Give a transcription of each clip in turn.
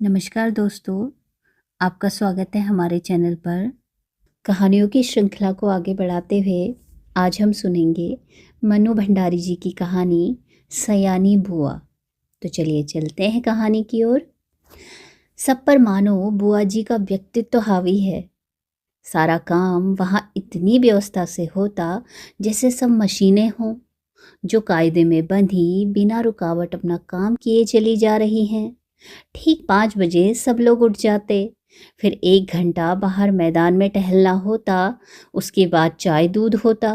नमस्कार दोस्तों, आपका स्वागत है हमारे चैनल पर। कहानियों की श्रृंखला को आगे बढ़ाते हुए आज हम सुनेंगे मनु भंडारी जी की कहानी सयानी बुआ। तो चलिए चलते हैं कहानी की ओर। सब पर मानो बुआ जी का व्यक्तित्व हावी है। सारा काम वहाँ इतनी व्यवस्था से होता जैसे सब मशीनें हों जो कायदे में बंधी बिना रुकावट अपना काम किए चली जा रही हैं। ठीक 5 बजे सब लोग उठ जाते। फिर 1 घंटा बाहर मैदान में टहलना होता। उसके बाद चाय दूध होता।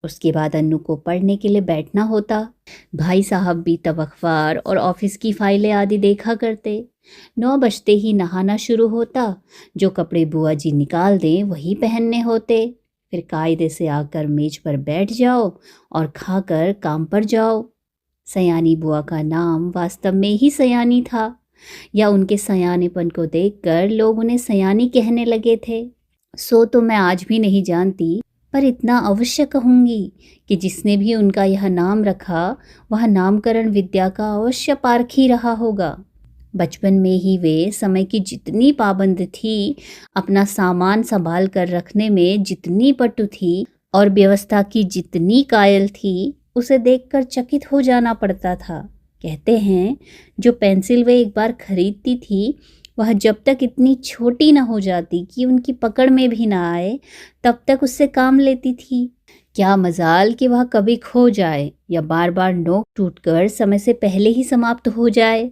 उसके बाद अन्नू को पढ़ने के लिए बैठना होता। भाई साहब भी तब अखबार और ऑफिस की फाइलें आदि देखा करते। 9 बजते ही नहाना शुरू होता। जो कपड़े बुआ जी निकाल दें वही पहनने होते। फिर कायदे से आकर मेज पर बैठ जाओ और खाकर काम पर जाओ। सयानी बुआ का नाम वास्तव में ही सयानी था, या उनके सयानेपन को देखकर लोग उन्हें सयानी कहने लगे थे। सो तो मैं आज भी नहीं जानती, पर इतना अवश्य कहूँगी कि जिसने भी उनका यह नाम रखा वह नामकरण विद्या का अवश्य पारखी रहा होगा। बचपन में ही वे समय की जितनी पाबंद थी, अपना सामान संभाल कर रखने में जितनी पटु थी और व्यवस्था की जितनी कायल थी, उसे देखकर चकित हो जाना पड़ता था। कहते हैं जो पेंसिल वे एक बार खरीदती थी वह जब तक इतनी छोटी न हो जाती कि उनकी पकड़ में भी ना आए, तब तक उससे काम लेती थी। क्या मजाल कि वह कभी खो जाए या बार बार नोक टूटकर समय से पहले ही समाप्त हो जाए।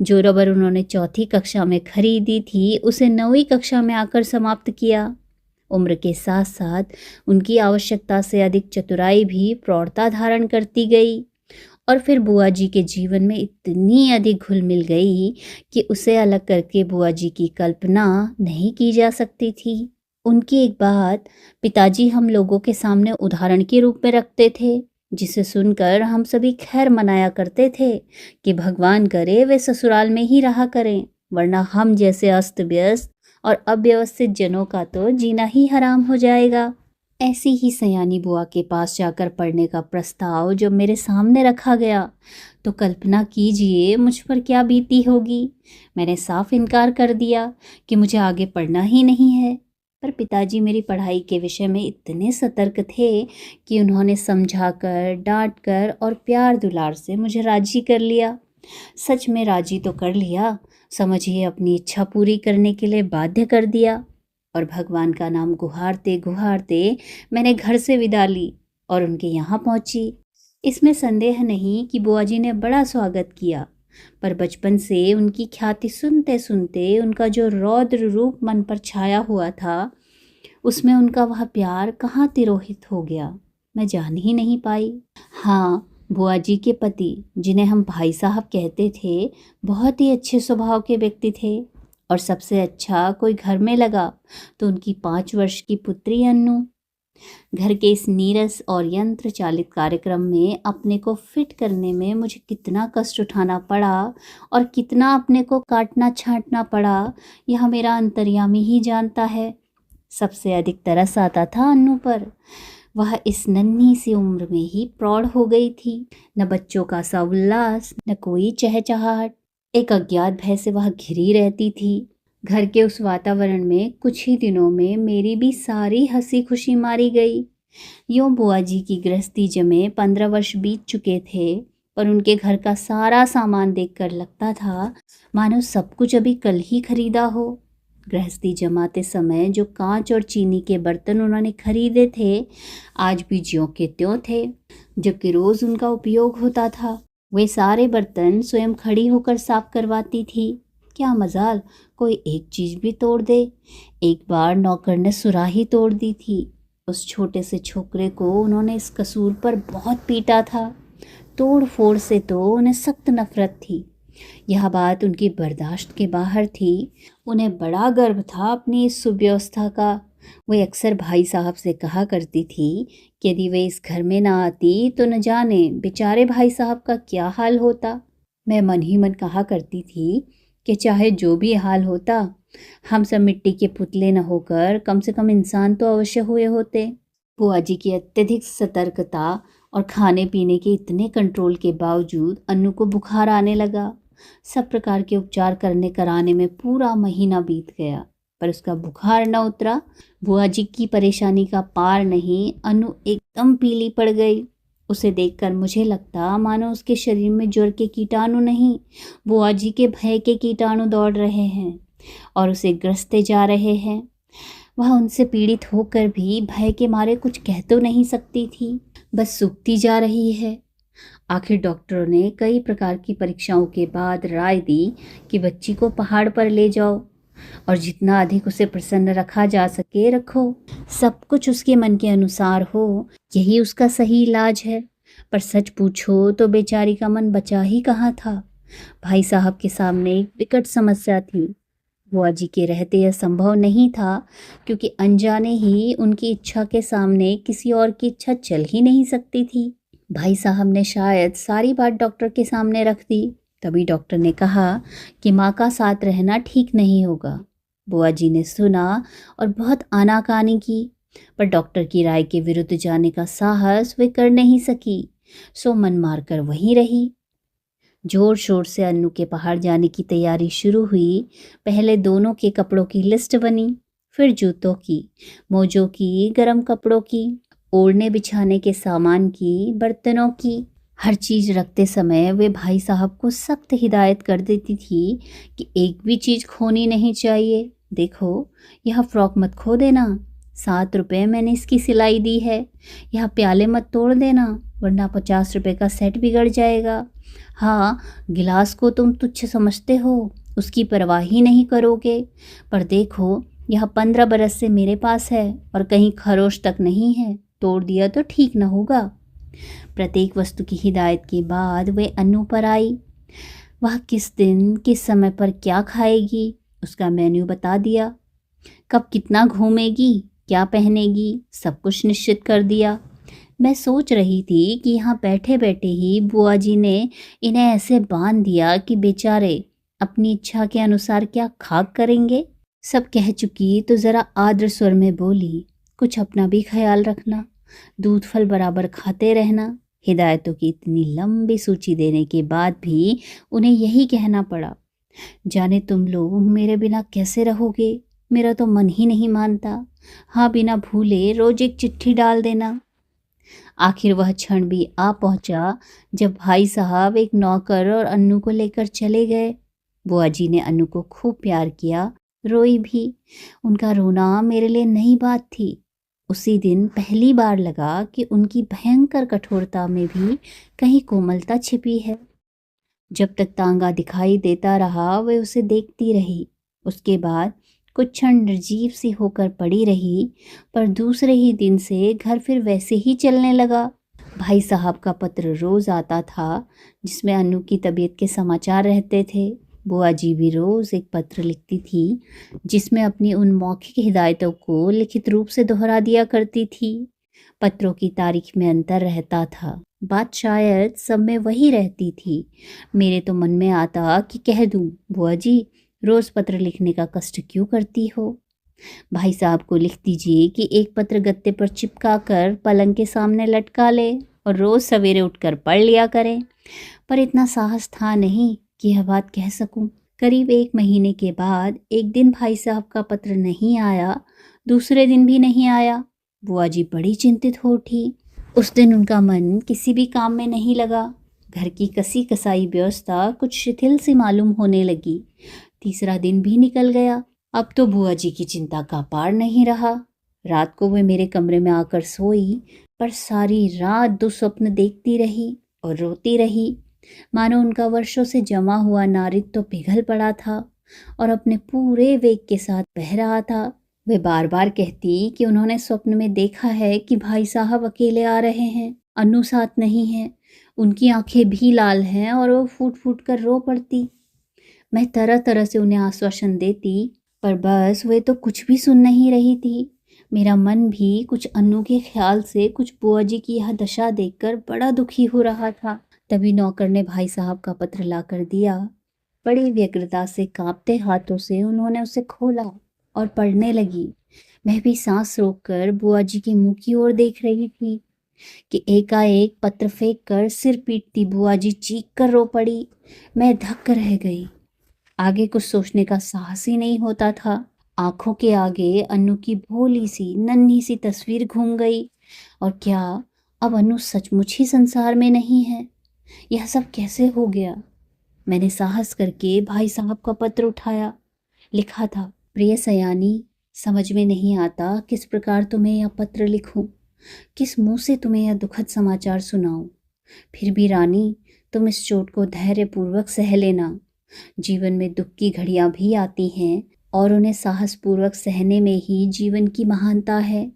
जो रबर उन्होंने चौथी कक्षा में खरीदी थी उसे 9वीं कक्षा में आकर समाप्त किया। उम्र के साथ साथ उनकी आवश्यकता से अधिक चतुराई भी प्रौढ़ता धारण करती गई, और फिर बुआ जी के जीवन में इतनी अधिक घुल मिल गई कि उसे अलग करके बुआ जी की कल्पना नहीं की जा सकती थी। उनकी एक बात पिताजी हम लोगों के सामने उदाहरण के रूप में रखते थे, जिसे सुनकर हम सभी खैर मनाया करते थे कि भगवान करे वे ससुराल में ही रहा करें, वरना हम जैसे अस्त व्यस्त और अव्यवस्थित जनों का तो जीना ही हराम हो जाएगा। ऐसी ही सयानी बुआ के पास जाकर पढ़ने का प्रस्ताव जब मेरे सामने रखा गया तो कल्पना कीजिए मुझ पर क्या बीती होगी। मैंने साफ इनकार कर दिया कि मुझे आगे पढ़ना ही नहीं है, पर पिताजी मेरी पढ़ाई के विषय में इतने सतर्क थे कि उन्होंने समझाकर, डांटकर और प्यार दुलार से मुझे राजी कर लिया। सच में राजी तो कर लिया, समझिए अपनी इच्छा पूरी करने के लिए बाध्य कर दिया। और भगवान का नाम गुहारते गुहारते मैंने घर से विदा ली और उनके यहाँ पहुँची। इसमें संदेह नहीं कि बुआ जी ने बड़ा स्वागत किया, पर बचपन से उनकी ख्याति सुनते सुनते उनका जो रौद्र रूप मन पर छाया हुआ था, उसमें उनका वह प्यार कहाँ तिरोहित हो गया, मैं जान ही नहीं पाई। हाँ, बुआ जी के पति, जिन्हें हम भाई साहब कहते थे, बहुत ही अच्छे स्वभाव के व्यक्ति थे। और सबसे अच्छा कोई घर में लगा तो उनकी 5 वर्ष की पुत्री अन्नू। घर के इस नीरस और यंत्र चालित कार्यक्रम में अपने को फिट करने में मुझे कितना कष्ट उठाना पड़ा और कितना अपने को काटना छांटना पड़ा, यह मेरा अंतर्यामी ही जानता है। सबसे अधिक तरस आता था अन्नू पर। वह इस नन्ही सी उम्र में ही प्रौढ़ हो गई थी। न बच्चों का सा उल्लास, न कोई चहचहाहट। एक अज्ञात भय से वह घिरी रहती थी। घर के उस वातावरण में कुछ ही दिनों में मेरी भी सारी हंसी खुशी मारी गई। यूं बुआ जी की गृहस्थी जमे 15 वर्ष बीत चुके थे, पर उनके घर का सारा सामान देखकर लगता था मानो सब कुछ अभी कल ही खरीदा हो। गृहस्थी जमाते समय जो कांच और चीनी के बर्तन उन्होंने खरीदे थे, आज भी ज्यों के त्यों थे, जबकि रोज़ उनका उपयोग होता था। वे सारे बर्तन स्वयं खड़ी होकर साफ करवाती थी। क्या मजाल, कोई एक चीज़ भी तोड़ दे। एक बार नौकर ने सुराही तोड़ दी थी। उस छोटे से छोकरे को उन्होंने इस कसूर पर बहुत पीटा था। तोड़ फोड़ से तो उन्हें सख्त नफरत थी। यह बात उनकी बर्दाश्त के बाहर थी। उन्हें बड़ा गर्व था अपनी इस सुव्यवस्था का। वे अक्सर भाई साहब से कहा करती थी कि यदि वे इस घर में ना आती तो न जाने बेचारे भाई साहब का क्या हाल होता। मैं मन ही मन कहा करती थी कि चाहे जो भी हाल होता, हम सब मिट्टी के पुतले न होकर कम से कम इंसान तो अवश्य हुए होते। बुआ जी की अत्यधिक सतर्कता और खाने पीने के इतने कंट्रोल के बावजूद अन्नू को बुखार आने लगा। सब प्रकार के उपचार करने कराने में पूरा महीना बीत गया, पर उसका बुखार न उतरा। बुआ जी की परेशानी का पार नहीं, अनु एकदम पीली पड़ गई। उसे देखकर मुझे लगता मानो उसके शरीर में ज्वर के कीटाणु नहीं, बुआ जी के भय के कीटाणु दौड़ रहे हैं और उसे ग्रसते जा रहे हैं। वह उनसे पीड़ित होकर भी भय के मारे कुछ कह तो नहीं सकती थी, बस सूखती जा रही है। आखिर डॉक्टरों ने कई प्रकार की परीक्षाओं के बाद राय दी कि बच्ची को पहाड़ पर ले जाओ और जितना अधिक उसे प्रसन्न रखा जा सके रखो। सब कुछ उसके मन के अनुसार हो, यही उसका सही इलाज है। पर सच पूछो तो बेचारी का मन बचा ही कहाँ था। भाई साहब के सामने एक विकट समस्या थी। बुआ जी के रहते यह संभव नहीं था, क्योंकि अनजाने ही उनकी इच्छा के सामने किसी और की इच्छा चल ही नहीं सकती थी। भाई साहब ने शायद सारी बात डॉक्टर के सामने रख दी। तभी डॉक्टर ने कहा कि माँ का साथ रहना ठीक नहीं होगा। बुआ जी ने सुना और बहुत आनाकानी की, पर डॉक्टर की राय के विरुद्ध जाने का साहस वे कर नहीं सकी, सो मन मारकर वहीं रही। जोर शोर से अन्नू के पहाड़ जाने की तैयारी शुरू हुई। पहले दोनों के कपड़ों की लिस्ट बनी, फिर जूतों की, मोजों की, गर्म कपड़ों की, ओढ़ने बिछाने के सामान की, बर्तनों की। हर चीज़ रखते समय वे भाई साहब को सख्त हिदायत कर देती थी कि एक भी चीज़ खोनी नहीं चाहिए। देखो, यह फ्रॉक मत खो देना, 7 रुपये मैंने इसकी सिलाई दी है। यह प्याले मत तोड़ देना, वरना 50 रुपये का सेट बिगड़ जाएगा। हाँ, गिलास को तुम तुच्छ समझते हो, उसकी परवाह ही नहीं करोगे, पर देखो यह 15 बरस से मेरे पास है और कहीं खरोश तक नहीं है, तोड़ दिया तो ठीक न होगा। प्रत्येक वस्तु की हिदायत के बाद वे अन्नू पर आई। वह किस दिन किस समय पर क्या खाएगी उसका मेन्यू बता दिया। कब कितना घूमेगी, क्या पहनेगी, सब कुछ निश्चित कर दिया। मैं सोच रही थी कि यहाँ बैठे बैठे ही बुआ जी ने इन्हें ऐसे बांध दिया कि बेचारे अपनी इच्छा के अनुसार क्या खाक करेंगे। सब कह चुकी तो ज़रा आर्द्र स्वर में बोली, कुछ अपना भी ख्याल रखना, दूध फल बराबर खाते रहना। हिदायतों की इतनी लंबी सूची देने के बाद भी उन्हें यही कहना पड़ा। जाने तुम लोग मेरे बिना कैसे रहोगे, मेरा तो मन ही नहीं मानता। हाँ, बिना भूले रोज एक चिट्ठी डाल देना। आखिर वह क्षण भी आ पहुंचा जब भाई साहब एक नौकर और अन्नू को लेकर चले गए। बुआ जी ने अन्नू को खूब प्यार किया, रोई भी। उनका रोना मेरे लिए नई बात थी। उसी दिन पहली बार लगा कि उनकी भयंकर कठोरता में भी कहीं कोमलता छिपी है। जब तक तांगा दिखाई देता रहा वे उसे देखती रही। उसके बाद कुछ क्षण निर्जीव सी होकर पड़ी रही, पर दूसरे ही दिन से घर फिर वैसे ही चलने लगा। भाई साहब का पत्र रोज आता था, जिसमें अन्नू की तबीयत के समाचार रहते थे। बुआ जी भी रोज एक पत्र लिखती थी, जिसमें अपनी उन मौखिक हिदायतों को लिखित रूप से दोहरा दिया करती थी। पत्रों की तारीख में अंतर रहता था, बात शायद सब में वही रहती थी। मेरे तो मन में आता कि कह दूं, बुआ जी रोज पत्र लिखने का कष्ट क्यों करती हो। भाई साहब को लिख दीजिए कि एक पत्र गत्ते पर चिपका कर पलंग के सामने लटका ले और रोज सवेरे उठकर पढ़ लिया करें। पर इतना साहस था नहीं कि यह बात कह सकूं। करीब 1 महीने के बाद एक दिन भाई साहब का पत्र नहीं आया, दूसरे दिन भी नहीं आया। बुआ जी बड़ी चिंतित हो उठी। उस दिन उनका मन किसी भी काम में नहीं लगा। घर की कसी कसाई व्यवस्था कुछ शिथिल सी मालूम होने लगी। तीसरा दिन भी निकल गया। अब तो बुआ जी की चिंता का पार नहीं रहा। रात को वे मेरे कमरे में आकर सोई, पर सारी रात दुस्वप्न देखती रही और रोती रही, मानो उनका वर्षों से जमा हुआ नारित तो पिघल पड़ा था और अपने पूरे वेग के साथ बह रहा था। वे बार बार कहती कि उन्होंने स्वप्न में देखा है कि भाई साहब अकेले आ रहे हैं, अन्नू साथ नहीं है। उनकी आंखें भी लाल हैं और वो फूट फूट कर रो पड़ती। मैं तरह तरह से उन्हें आश्वासन देती, पर बस वे तो कुछ भी सुन नहीं रही थी। मेरा मन भी कुछ अन्नू के ख्याल से, कुछ बुआ जी की यह दशा देखकर बड़ा दुखी हो रहा था। तभी नौकर ने भाई साहब का पत्र ला कर दिया। बड़ी व्यग्रता से कांपते हाथों से उन्होंने उसे खोला और पढ़ने लगी। मैं भी सांस रोककर बुआ जी के मुंह की ओर देख रही थी। कि एकाएक पत्र फेंक कर सिर पीटती बुआ जी चीख कर रो पड़ी। मैं धक्क रह गई। आगे कुछ सोचने का साहस ही नहीं होता था। आंखों के आगे अन्नू की भोली सी नन्ही सी तस्वीर घूम गई। और क्या अब अन्नू सचमुच ही संसार में नहीं है? यह सब कैसे हो गया? मैंने साहस करके भाई साहब का पत्र उठाया। लिखा था, प्रिय सयानी, समझ में नहीं आता किस प्रकार तुम्हें यह पत्र लिखूं, किस मुंह से तुम्हें यह दुखद समाचार सुनाऊं। फिर भी रानी, तुम इस चोट को धैर्यपूर्वक सह लेना। जीवन में दुख की घड़ियां भी आती हैं और उन्हें साहसपूर्वक सहने में ही जीवन की महानता है।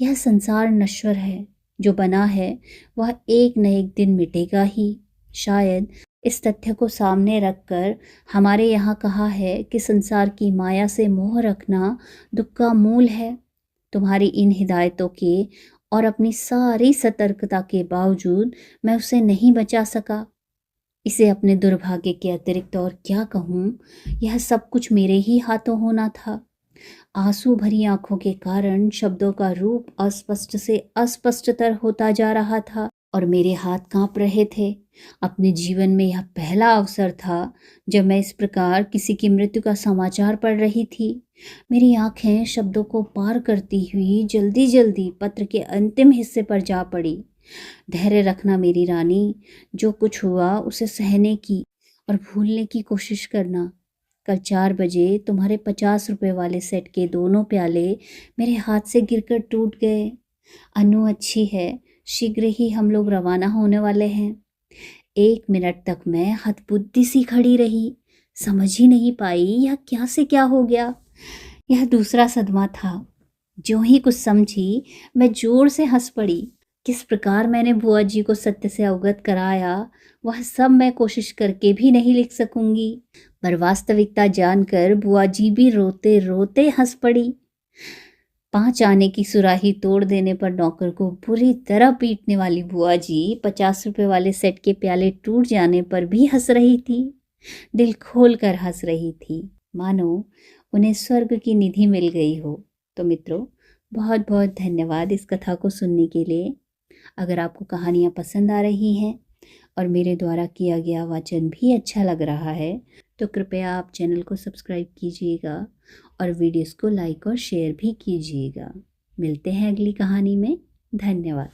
यह संसार नश्वर है, जो बना है वह एक न एक दिन मिटेगा ही। शायद इस तथ्य को सामने रखकर हमारे यहाँ कहा है कि संसार की माया से मोह रखना दुख का मूल है। तुम्हारी इन हिदायतों के और अपनी सारी सतर्कता के बावजूद मैं उसे नहीं बचा सका। इसे अपने दुर्भाग्य के अतिरिक्त और क्या कहूँ, यह सब कुछ मेरे ही हाथों होना था। आंसू भरी आंखों के कारण शब्दों का रूप अस्पष्ट से अस्पष्टतर होता जा रहा था और मेरे हाथ कांप रहे थे। अपने जीवन में यह पहला अवसर था जब मैं इस प्रकार किसी की मृत्यु का समाचार पढ़ रही थी। मेरी आंखें शब्दों को पार करती हुई जल्दी जल्दी पत्र के अंतिम हिस्से पर जा पड़ी। धैर्य रखना मेरी रानी, जो कुछ हुआ उसे सहने की और भूलने की कोशिश करना। कल 4 बजे तुम्हारे 50 रुपए वाले सेट के दोनों प्याले मेरे हाथ से गिरकर टूट गए। अनु अच्छी है, शीघ्र ही हम लोग रवाना होने वाले हैं। 1 मिनट तक मैं हतबुद्धि सी खड़ी रही, समझ ही नहीं पाई यह क्या से क्या हो गया। यह दूसरा सदमा था। जो ही कुछ समझी, मैं जोर से हंस पड़ी। किस प्रकार मैंने बुआ जी को सत्य से अवगत कराया, वह सब मैं कोशिश करके भी नहीं लिख सकूंगी। पर वास्तविकता जानकर बुआ जी भी रोते रोते हंस पड़ी। 5 आने की सुराही तोड़ देने पर नौकर को बुरी तरह पीटने वाली बुआ जी 50 रुपए वाले सेट के प्याले टूट जाने पर भी हंस रही थी। दिल खोल कर हंस रही थी, मानो उन्हें स्वर्ग की निधि मिल गई हो। तो मित्रों, बहुत बहुत धन्यवाद इस कथा को सुनने के लिए। अगर आपको कहानियाँ पसंद आ रही हैं और मेरे द्वारा किया गया वाचन भी अच्छा लग रहा है, तो कृपया आप चैनल को सब्सक्राइब कीजिएगा और वीडियोस को लाइक और शेयर भी कीजिएगा। मिलते हैं अगली कहानी में। धन्यवाद।